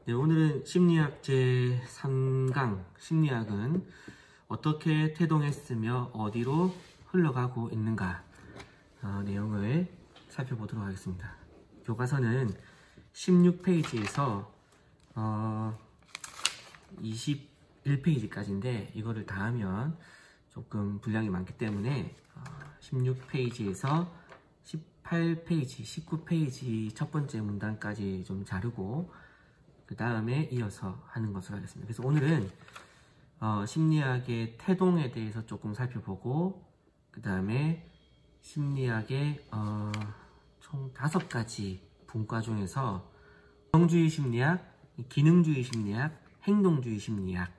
네, 오늘은 심리학 제3강 심리학은 어떻게 태동했으며 어디로 흘러가고 있는가 내용을 살펴보도록 하겠습니다. 교과서는 16페이지에서 21페이지까지인데 이거를 다 하면 조금 분량이 많기 때문에 16페이지에서 18페이지, 19페이지 첫 번째 문단까지 좀 자르고 그 다음에 이어서 하는 것으로 하겠습니다. 그래서 오늘은 심리학의 태동에 대해서 조금 살펴보고 그 다음에 심리학의 총 5가지 분과 중에서 성주의 심리학, 기능주의 심리학, 행동주의 심리학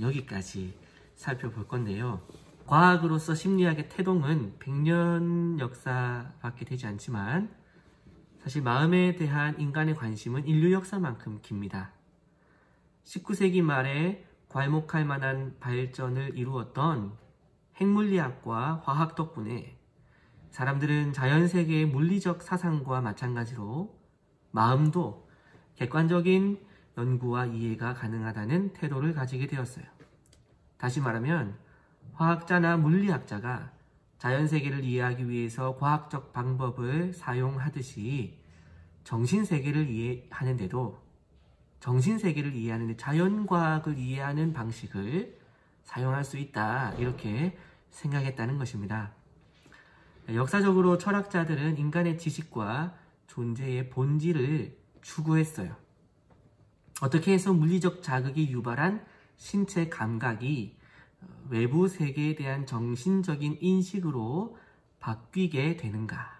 여기까지 살펴볼 건데요. 과학으로서 심리학의 태동은 100년 역사밖에 되지 않지만 사실 마음에 대한 인간의 관심은 인류 역사만큼 깁니다. 19세기 말에 괄목할 만한 발전을 이루었던 핵물리학과 화학 덕분에 사람들은 자연세계의 물리적 사상과 마찬가지로 마음도 객관적인 연구와 이해가 가능하다는 태도를 가지게 되었어요. 다시 말하면 화학자나 물리학자가 자연세계를 이해하기 위해서 과학적 방법을 사용하듯이 정신세계를 이해하는데도 정신세계를 이해하는데 자연과학을 이해하는 방식을 사용할 수 있다 이렇게 생각했다는 것입니다. 역사적으로 철학자들은 인간의 지식과 존재의 본질을 추구했어요. 어떻게 해서 물리적 자극이 유발한 신체 감각이 외부 세계에 대한 정신적인 인식으로 바뀌게 되는가?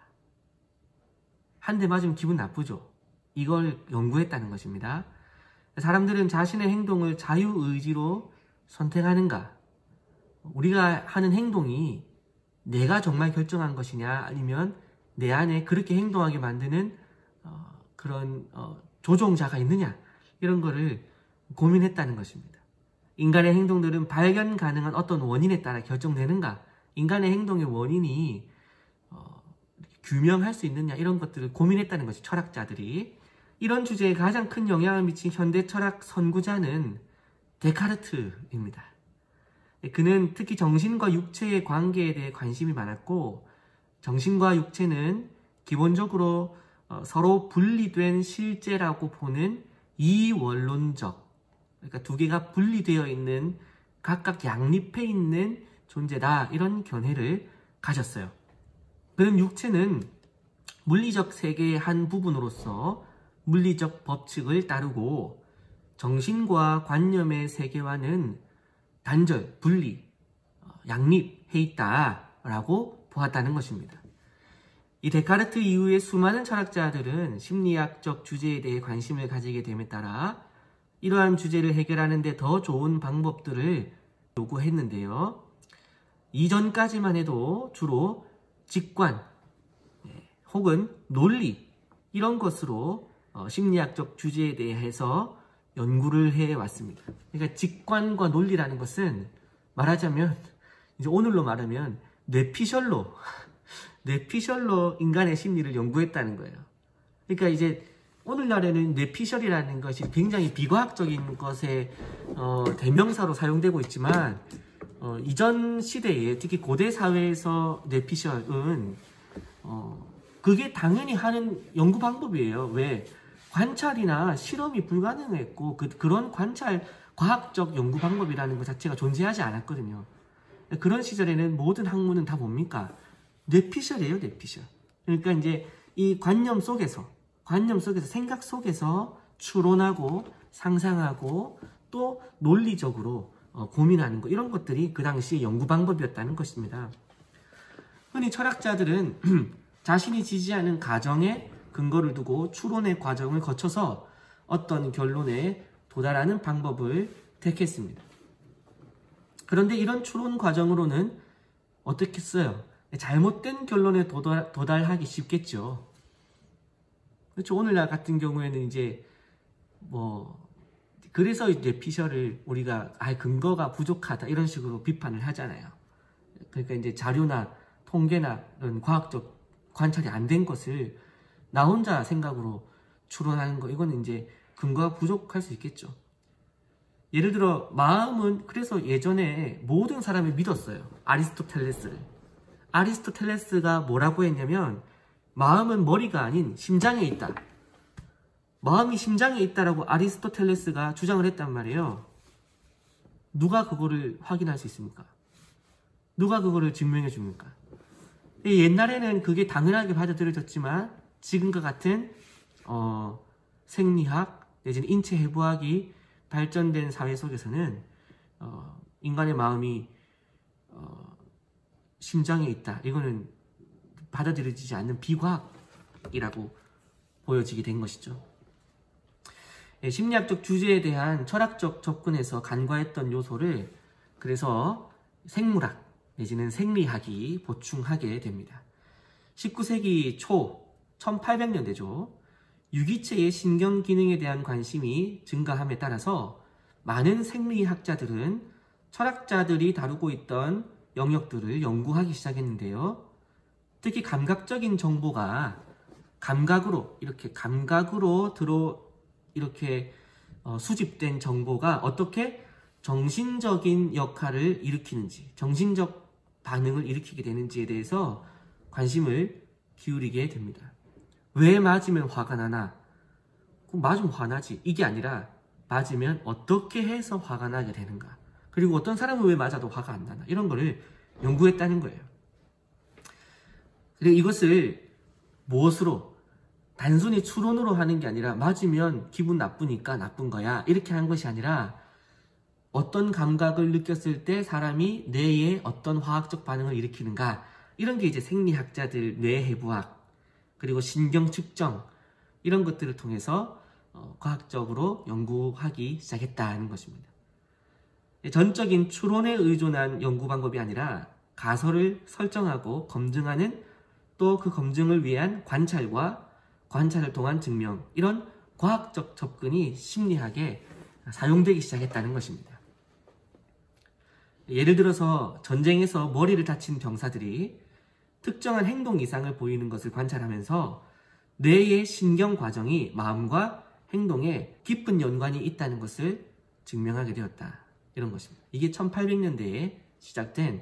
한 대 맞으면 기분 나쁘죠? 이걸 연구했다는 것입니다. 사람들은 자신의 행동을 자유의지로 선택하는가? 우리가 하는 행동이 내가 정말 결정한 것이냐 아니면 내 안에 그렇게 행동하게 만드는 그런 조종자가 있느냐 이런 거를 고민했다는 것입니다. 인간의 행동들은 발견 가능한 어떤 원인에 따라 결정되는가? 인간의 행동의 원인이 규명할 수 있느냐? 이런 것들을 고민했다는 것이 철학자들이. 이런 주제에 가장 큰 영향을 미친 현대 철학 선구자는 데카르트입니다. 그는 특히 정신과 육체의 관계에 대해 관심이 많았고 정신과 육체는 기본적으로 서로 분리된 실제라고 보는 이원론적 그러니까 두 개가 분리되어 있는 각각 양립해 있는 존재다 이런 견해를 가졌어요. 그는 육체는 물리적 세계의 한 부분으로서 물리적 법칙을 따르고 정신과 관념의 세계와는 단절, 분리, 양립해 있다라고 보았다는 것입니다. 이 데카르트 이후에 수많은 철학자들은 심리학적 주제에 대해 관심을 가지게 됨에 따라 이러한 주제를 해결하는 데 더 좋은 방법들을 요구했는데요. 이전까지만 해도 주로 직관 혹은 논리 이런 것으로 심리학적 주제에 대해서 연구를 해왔습니다. 그러니까 직관과 논리라는 것은 말하자면 이제 오늘로 말하면 뇌피셜로 인간의 심리를 연구했다는 거예요. 그러니까 이제 오늘날에는 뇌피셜이라는 것이 굉장히 비과학적인 것의 대명사로 사용되고 있지만 이전 시대에 특히 고대 사회에서 뇌피셜은 그게 당연히 하는 연구 방법이에요. 왜? 관찰이나 실험이 불가능했고 그런 관찰 과학적 연구 방법이라는 것 자체가 존재하지 않았거든요. 그런 시절에는 모든 학문은 다 뭡니까? 뇌피셜이에요, 뇌피셜. 그러니까 이제 이 관념 속에서 생각 속에서 추론하고 상상하고 또 논리적으로 고민하는 것 이런 것들이 그 당시의 연구 방법이었다는 것입니다. 흔히 철학자들은 자신이 지지하는 가정에 근거를 두고 추론의 과정을 거쳐서 어떤 결론에 도달하는 방법을 택했습니다. 그런데 이런 추론 과정으로는 어떻게 써요? 잘못된 결론에 도달하기 쉽겠죠. 그렇죠. 오늘날 같은 경우에는 이제 그래서 이제 피셜을 우리가 근거가 부족하다 이런 식으로 비판을 하잖아요. 그러니까 이제 자료나 통계나 이런 과학적 관찰이 안 된 것을 나 혼자 생각으로 추론하는 거 이거는 이제 근거가 부족할 수 있겠죠. 예를 들어 마음은 그래서 예전에 모든 사람이 믿었어요. 아리스토텔레스를. 아리스토텔레스가 뭐라고 했냐면 마음은 머리가 아닌 심장에 있다. 마음이 심장에 있다라고 아리스토텔레스가 주장을 했단 말이에요. 누가 그거를 확인할 수 있습니까? 누가 그거를 증명해 줍니까? 옛날에는 그게 당연하게 받아들여졌지만 지금과 같은 생리학 내지는 인체 해부학이 발전된 사회 속에서는 인간의 마음이 심장에 있다. 이거는 받아들여지지 않는 비과학이라고 보여지게 된 것이죠. 심리학적 주제에 대한 철학적 접근에서 간과했던 요소를 그래서 생물학 내지는 생리학이 보충하게 됩니다. 19세기 초 1800년대죠. 유기체의 신경 기능에 대한 관심이 증가함에 따라서 많은 생리학자들은 철학자들이 다루고 있던 영역들을 연구하기 시작했는데요. 특히 감각적인 정보가 감각으로 수집된 정보가 어떻게 정신적인 역할을 일으키는지, 정신적 반응을 일으키게 되는지에 대해서 관심을 기울이게 됩니다. 왜 맞으면 화가 나나? 맞으면 화나지. 이게 아니라 맞으면 어떻게 해서 화가 나게 되는가? 그리고 어떤 사람은 왜 맞아도 화가 안 나나? 이런 거를 연구했다는 거예요. 그리고 이것을 무엇으로? 단순히 추론으로 하는 게 아니라 맞으면 기분 나쁘니까 나쁜 거야. 이렇게 한 것이 아니라 어떤 감각을 느꼈을 때 사람이 뇌에 어떤 화학적 반응을 일으키는가. 이런 게 이제 생리학자들 뇌해부학 그리고 신경 측정 이런 것들을 통해서 과학적으로 연구하기 시작했다는 것입니다. 전적인 추론에 의존한 연구 방법이 아니라 가설을 설정하고 검증하는 또 그 검증을 위한 관찰과 관찰을 통한 증명 이런 과학적 접근이 심리학에 사용되기 시작했다는 것입니다. 예를 들어서 전쟁에서 머리를 다친 병사들이 특정한 행동 이상을 보이는 것을 관찰하면서 뇌의 신경 과정이 마음과 행동에 깊은 연관이 있다는 것을 증명하게 되었다. 이런 것입니다. 이게 1800년대에 시작된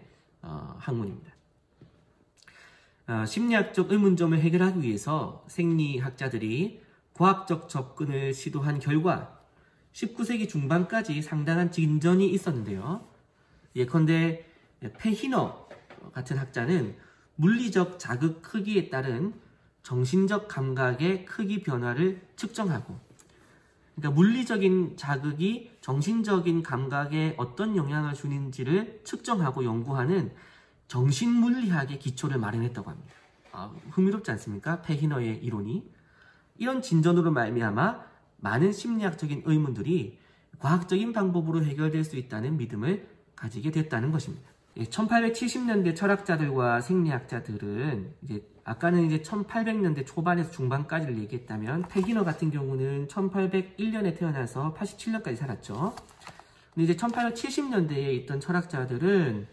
학문입니다. 심리학적 의문점을 해결하기 위해서 생리학자들이 과학적 접근을 시도한 결과 19세기 중반까지 상당한 진전이 있었는데요. 예컨대 페히너 같은 학자는 물리적 자극 크기에 따른 정신적 감각의 크기 변화를 측정하고, 그러니까 물리적인 자극이 정신적인 감각에 어떤 영향을 주는지를 측정하고 연구하는 정신물리학의 기초를 마련했다고 합니다. 흥미롭지 않습니까? 페히너의 이론이. 이런 진전으로 말미암아 많은 심리학적인 의문들이 과학적인 방법으로 해결될 수 있다는 믿음을 가지게 됐다는 것입니다. 1870년대 철학자들과 생리학자들은 아까는 1800년대 초반에서 중반까지를 얘기했다면 페히너 같은 경우는 1801년에 태어나서 87년까지 살았죠. 근데 이제 1870년대에 있던 철학자들은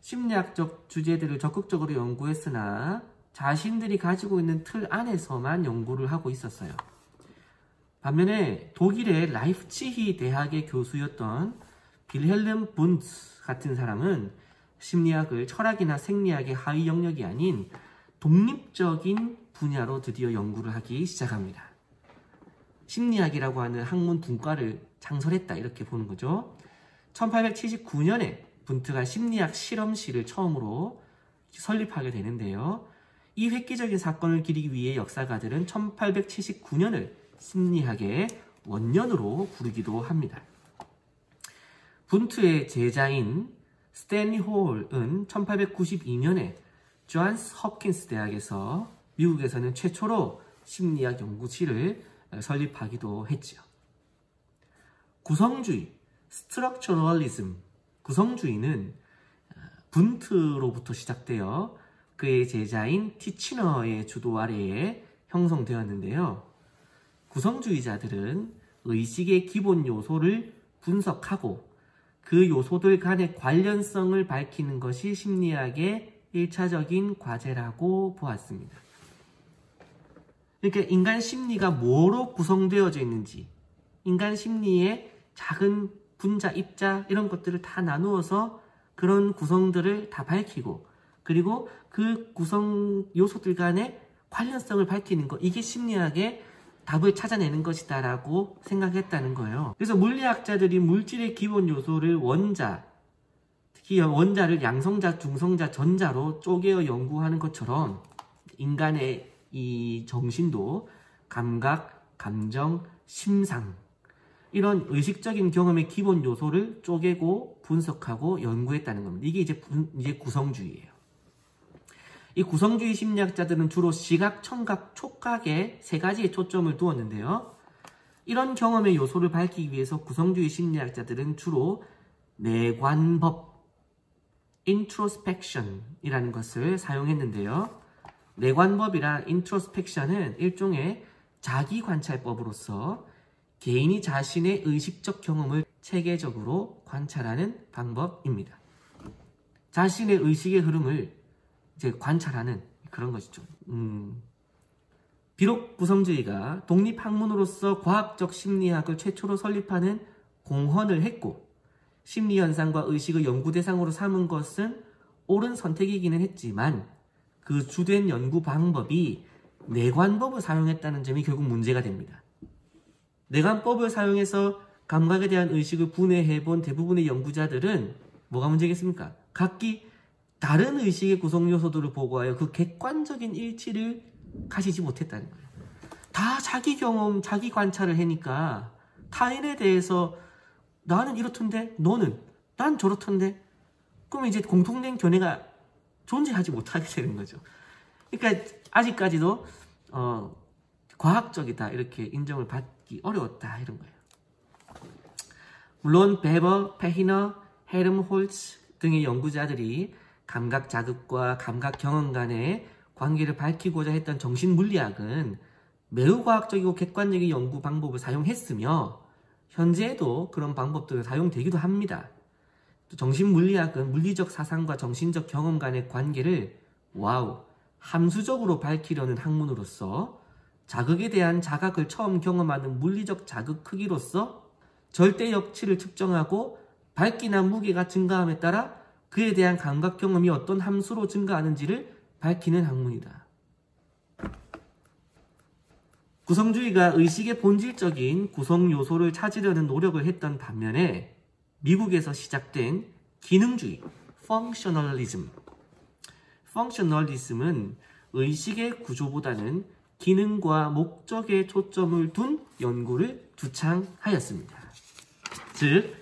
심리학적 주제들을 적극적으로 연구했으나 자신들이 가지고 있는 틀 안에서만 연구를 하고 있었어요. 반면에 독일의 라이프치히 대학의 교수였던 빌헬름 분츠 같은 사람은 심리학을 철학이나 생리학의 하위 영역이 아닌 독립적인 분야로 드디어 연구를 하기 시작합니다. 심리학이라고 하는 학문 분과를 창설했다 이렇게 보는 거죠. 1879년에 분트가 심리학 실험실을 처음으로 설립하게 되는데요. 이 획기적인 사건을 기리기 위해 역사가들은 1879년을 심리학의 원년으로 부르기도 합니다. 분트의 제자인 스탠리 홀은 1892년에 존스 홉킨스 대학에서 미국에서는 최초로 심리학 연구실을 설립하기도 했지요. 구성주의, 스트럭처럴리즘, 구성주의는 분트로부터 시작되어 그의 제자인 티치너의 주도 아래에 형성되었는데요. 구성주의자들은 의식의 기본 요소를 분석하고 그 요소들 간의 관련성을 밝히는 것이 심리학의 1차적인 과제라고 보았습니다. 그러니까 인간 심리가 뭐로 구성되어져 있는지 인간 심리의 작은 분자, 입자 이런 것들을 다 나누어서 그런 구성들을 다 밝히고 그리고 그 구성 요소들 간의 관련성을 밝히는 것, 이게 심리학의 답을 찾아내는 것이다 라고 생각했다는 거예요. 그래서 물리학자들이 물질의 기본 요소를 원자, 특히 원자를 양성자, 중성자, 전자로 쪼개어 연구하는 것처럼 인간의 이 정신도 감각, 감정, 심상 이런 의식적인 경험의 기본 요소를 쪼개고 분석하고 연구했다는 겁니다. 이게 이제 구성주의예요. 이 구성주의 심리학자들은 주로 시각, 청각, 촉각에 세 가지의 초점을 두었는데요. 이런 경험의 요소를 밝히기 위해서 구성주의 심리학자들은 주로 내관법, introspection이라는 것을 사용했는데요. 내관법이란 introspection은 일종의 자기관찰법으로서 개인이 자신의 의식적 경험을 체계적으로 관찰하는 방법입니다. 자신의 의식의 흐름을 이제 관찰하는 그런 것이죠. 비록 구성주의가 독립학문으로서 과학적 심리학을 최초로 설립하는 공헌을 했고 심리현상과 의식을 연구 대상으로 삼은 것은 옳은 선택이기는 했지만 그 주된 연구 방법이 내관법을 사용했다는 점이 결국 문제가 됩니다. 내관법을 사용해서 감각에 대한 의식을 분해해본 대부분의 연구자들은 뭐가 문제겠습니까? 각기 다른 의식의 구성 요소들을 보고하여 그 객관적인 일치를 가지지 못했다는 거예요. 다 자기 경험, 자기 관찰을 하니까 타인에 대해서 나는 이렇던데 난 저렇던데 그럼 이제 공통된 견해가 존재하지 못하게 되는 거죠. 그러니까 아직까지도 과학적이다 이렇게 인정을 받기 어려웠다 이런 거예요. 물론 베버, 페히너, 헤름홀츠 등의 연구자들이 감각 자극과 감각 경험 간의 관계를 밝히고자 했던 정신물리학은 매우 과학적이고 객관적인 연구 방법을 사용했으며 현재에도 그런 방법들을 사용되기도 합니다. 또 정신물리학은 물리적 사상과 정신적 경험 간의 관계를 함수적으로 밝히려는 학문으로서 자극에 대한 자각을 처음 경험하는 물리적 자극 크기로서 절대 역치를 측정하고 밝기나 무게가 증가함에 따라 그에 대한 감각 경험이 어떤 함수로 증가하는지를 밝히는 학문이다. 구성주의가 의식의 본질적인 구성 요소를 찾으려는 노력을 했던 반면에 미국에서 시작된 기능주의, functionalism은 의식의 구조보다는 기능과 목적에 초점을 둔 연구를 주창하였습니다. 즉,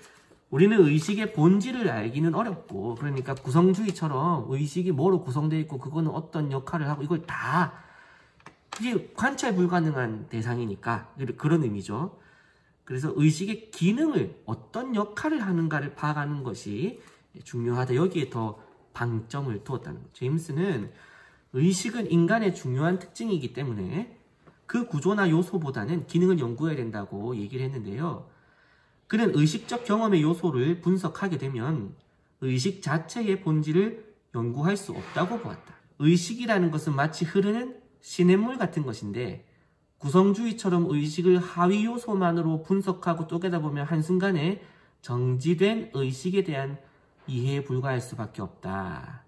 우리는 의식의 본질을 알기는 어렵고 그러니까 구성주의처럼 의식이 뭐로 구성되어 있고 그거는 어떤 역할을 하고 이걸 다 이게 관찰 불가능한 대상이니까 그런 의미죠. 그래서 의식의 기능을 어떤 역할을 하는가를 파악하는 것이 중요하다. 여기에 더 방점을 두었다는 거죠. 제임스는 의식은 인간의 중요한 특징이기 때문에 그 구조나 요소보다는 기능을 연구해야 된다고 얘기를 했는데요. 그는 의식적 경험의 요소를 분석하게 되면 의식 자체의 본질을 연구할 수 없다고 보았다. 의식이라는 것은 마치 흐르는 시냇물 같은 것인데 구성주의처럼 의식을 하위 요소만으로 분석하고 쪼개다 보면 한순간에 정지된 의식에 대한 이해에 불과할 수밖에 없다.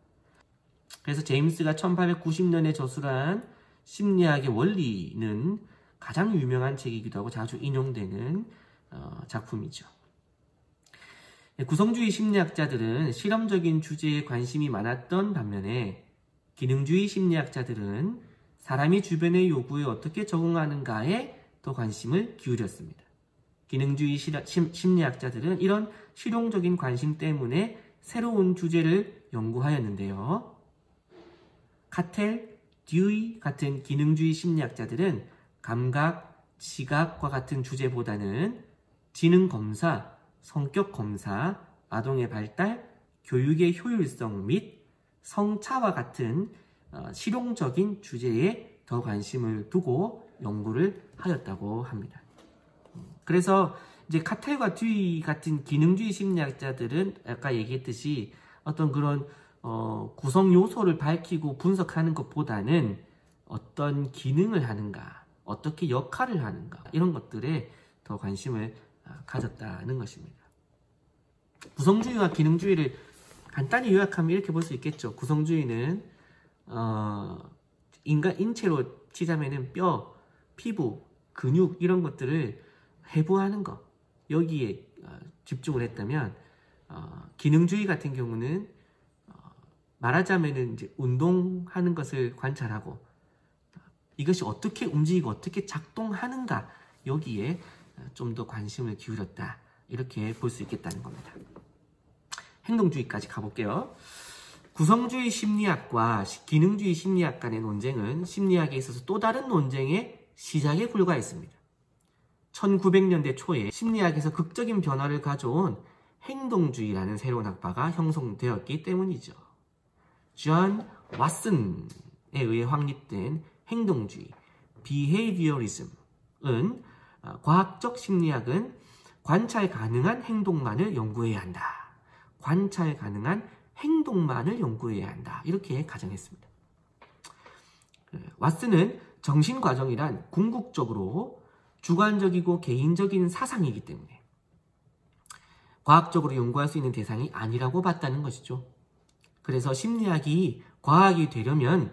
그래서 제임스가 1890년에 저술한 심리학의 원리는 가장 유명한 책이기도 하고 자주 인용되는 작품이죠. 구성주의 심리학자들은 실험적인 주제에 관심이 많았던 반면에 기능주의 심리학자들은 사람이 주변의 요구에 어떻게 적응하는가에 더 관심을 기울였습니다. 기능주의 심리학자들은 이런 실용적인 관심 때문에 새로운 주제를 연구하였는데요. 카텔, 듀이 같은 기능주의 심리학자들은 감각, 시각과 같은 주제보다는 지능검사, 성격검사, 아동의 발달, 교육의 효율성 및 성차와 같은 실용적인 주제에 더 관심을 두고 연구를 하였다고 합니다. 그래서 이제 카텔과 듀이 같은 기능주의 심리학자들은 아까 얘기했듯이 어떤 그런 구성 요소를 밝히고 분석하는 것보다는 어떤 기능을 하는가, 어떻게 역할을 하는가 이런 것들에 더 더 관심을 가졌다는 것입니다. 구성주의와 기능주의를 간단히 요약하면 이렇게 볼 수 있겠죠. 구성주의는 인간 인체로 치자면은 뼈, 피부, 근육 이런 것들을 해부하는 것 여기에 집중을 했다면 기능주의 같은 경우는 말하자면은 이제 운동하는 것을 관찰하고 이것이 어떻게 움직이고 어떻게 작동하는가 여기에 좀 더 관심을 기울였다 이렇게 볼 수 있겠다는 겁니다. 행동주의까지 가볼게요. 구성주의 심리학과 기능주의 심리학 간의 논쟁은 심리학에 있어서 또 다른 논쟁의 시작에 불과했습니다. 1900년대 초에 심리학에서 극적인 변화를 가져온 행동주의라는 새로운 학파가 형성되었기 때문이죠. 존 왓슨에 의해 확립된 행동주의, behaviorism은 과학적 심리학은 관찰 가능한 행동만을 연구해야 한다. 관찰 가능한 행동만을 연구해야 한다. 이렇게 가정했습니다. 왓슨은 정신과정이란 궁극적으로 주관적이고 개인적인 사상이기 때문에 과학적으로 연구할 수 있는 대상이 아니라고 봤다는 것이죠. 그래서 심리학이 과학이 되려면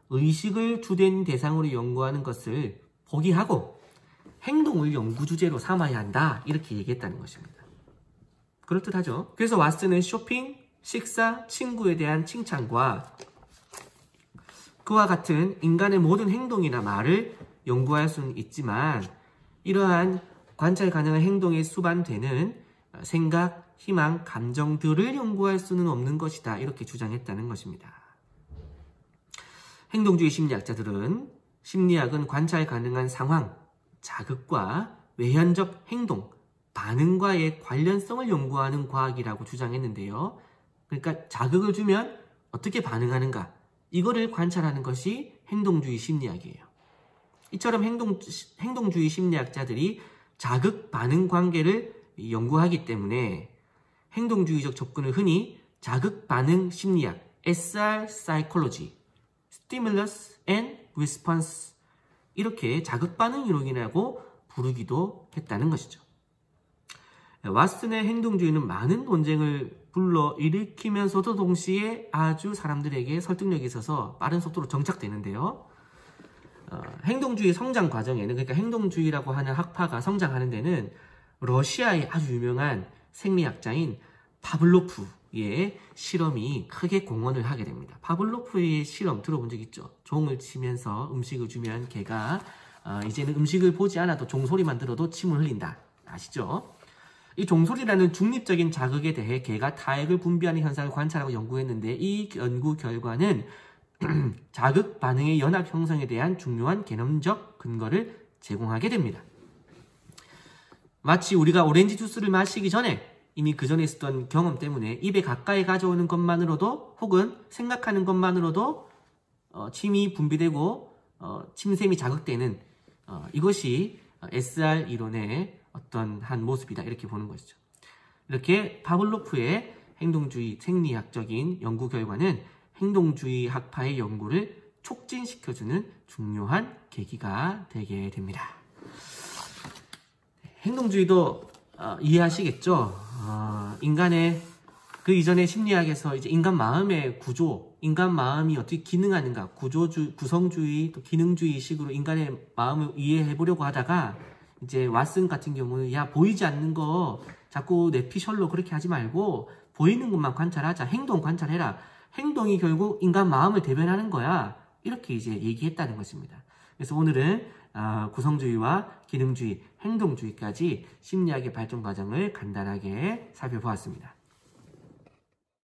의식을 주된 대상으로 연구하는 것을 포기하고 행동을 연구 주제로 삼아야 한다. 이렇게 얘기했다는 것입니다. 그럴듯하죠. 그래서 왓슨은 쇼핑, 식사, 친구에 대한 칭찬과 그와 같은 인간의 모든 행동이나 말을 연구할 수는 있지만 이러한 관찰 가능한 행동에 수반되는 생각, 희망, 감정들을 연구할 수는 없는 것이다. 이렇게 주장했다는 것입니다. 행동주의 심리학자들은 심리학은 관찰 가능한 상황, 자극과 외현적 행동, 반응과의 관련성을 연구하는 과학이라고 주장했는데요. 그러니까 자극을 주면 어떻게 반응하는가 이거를 관찰하는 것이 행동주의 심리학이에요. 이처럼 행동주의 심리학자들이 자극 반응 관계를 연구하기 때문에 행동주의적 접근을 흔히 자극 반응 심리학 SR Psychology, Stimulus and Response 이렇게 자극 반응 이론이라고 부르기도 했다는 것이죠. 왓슨의 행동주의는 많은 논쟁을 불러일으키면서도 동시에 아주 사람들에게 설득력이 있어서 빠른 속도로 정착되는데요. 행동주의 성장 과정에는 그러니까 행동주의라고 하는 학파가 성장하는 데는 러시아의 아주 유명한 생리학자인 파블로프의 실험이 크게 공헌을 하게 됩니다. 파블로프의 실험 들어본 적 있죠? 종을 치면서 음식을 주면 개가 이제는 음식을 보지 않아도 종소리만 들어도 침을 흘린다. 아시죠? 이 종소리라는 중립적인 자극에 대해 개가 타액을 분비하는 현상을 관찰하고 연구했는데 이 연구 결과는 자극 반응의 연합 형성에 대한 중요한 개념적 근거를 제공하게 됩니다. 마치 우리가 오렌지 주스를 마시기 전에 이미 그 전에 있었던 경험 때문에 입에 가까이 가져오는 것만으로도 혹은 생각하는 것만으로도 침이 분비되고 침샘이 자극되는 이것이 SR 이론의 어떤 한 모습이다 이렇게 보는 것이죠. 이렇게 파블로프의 행동주의 생리학적인 연구 결과는 행동주의 학파의 연구를 촉진시켜주는 중요한 계기가 되게 됩니다. 행동주의도 이해하시겠죠? 인간의 그 이전의 심리학에서 이제 인간 마음의 구조, 인간 마음이 어떻게 기능하는가, 구성주의, 또 기능주의 식으로 인간의 마음을 이해해 보려고 하다가 이제 왓슨 같은 경우는 야 보이지 않는 거 자꾸 뇌피셜로 그렇게 하지 말고 보이는 것만 관찰하자. 행동 관찰해라. 행동이 결국 인간 마음을 대변하는 거야. 이렇게 이제 얘기했다는 것입니다. 그래서 오늘은 구성주의와 기능주의, 행동주의까지 심리학의 발전 과정을 간단하게 살펴보았습니다.